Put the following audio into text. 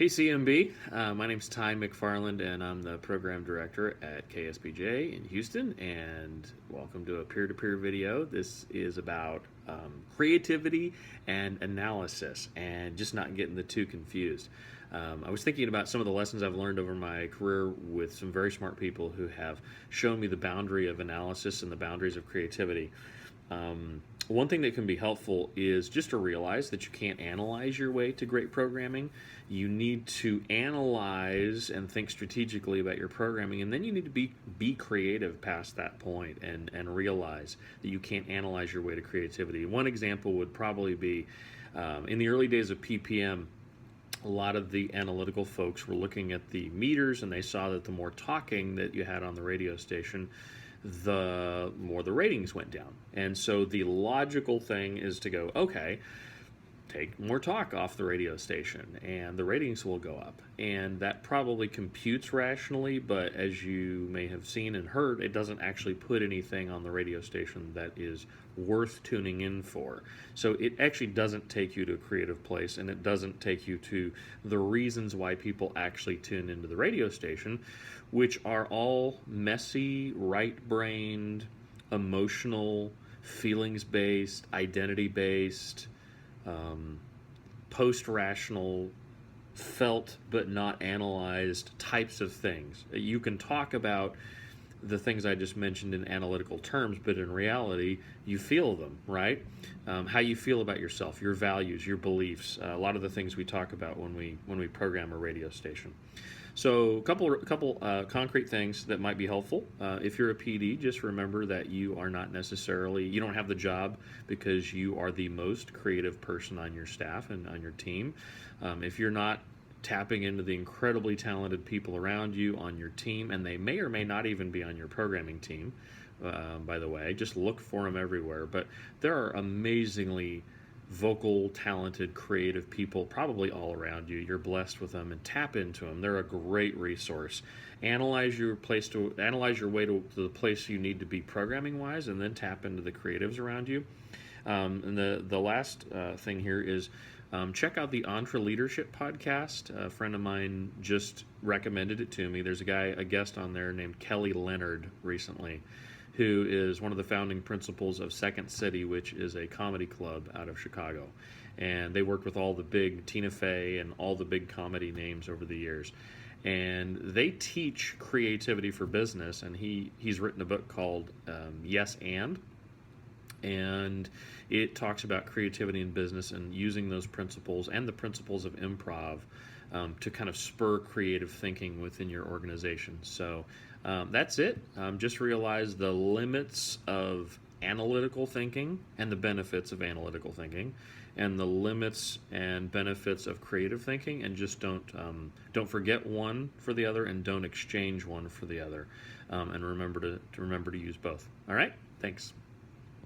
Hey CMB, my name's Ty McFarland and I'm the program director at KSBJ in Houston, and welcome to a peer-to-peer video. This is about creativity and analysis and just not getting the two confused. I was thinking about some of the lessons I've learned over my career with some very smart people who have shown me the boundary of analysis and the boundaries of creativity. One thing that can be helpful is just to realize that you can't analyze your way to great programming. You need to analyze and think strategically about your programming, and then you need to be creative past that point and realize that you can't analyze your way to creativity. One example would probably be in the early days of PPM, a lot of the analytical folks were looking at the meters, and they saw that the more talking that you had on the radio station, the more the ratings went down. And so the logical thing is to go, okay, take more talk off the radio station and the ratings will go up. And that probably computes rationally, but as you may have seen and heard, it doesn't actually put anything on the radio station that is worth tuning in for. So it actually doesn't take you to a creative place, and it doesn't take you to the reasons why people actually tune into the radio station, which are all messy, right-brained, emotional, feelings-based, identity-based, post-rational, felt but not analyzed types of things. You can talk about the things I just mentioned in analytical terms, but in reality, you feel them, right? How you feel about yourself, your values, your beliefs, a lot of the things we talk about when we program a radio station. So a couple concrete things that might be helpful. If you're a PD, just remember that you don't have the job because you are the most creative person on your staff and on your team. If you're not tapping into the incredibly talented people around you on your team, and they may or may not even be on your programming team, by the way, just look for them everywhere. But there are amazingly vocal, talented, creative people probably all around you. You're blessed with them, and tap into them. They're a great resource. Analyze your way to the place you need to be programming wise, and then tap into the creatives around you. And the last thing here is check out the Entre Leadership podcast. A friend of mine just recommended it to me. There's a guest on there named Kelly Leonard recently, who is one of the founding principals of Second City, which is a comedy club out of Chicago. And they worked with all the big Tina Fey and all the big comedy names over the years. And they teach creativity for business, and he's written a book called Yes and it talks about creativity in business and using those principles and the principles of improv to kind of spur creative thinking within your organization. So that's it. Just realize the limits of analytical thinking and the benefits of analytical thinking, and the limits and benefits of creative thinking, and just don't forget one for the other, and don't exchange one for the other. And remember to use both. All right. Thanks.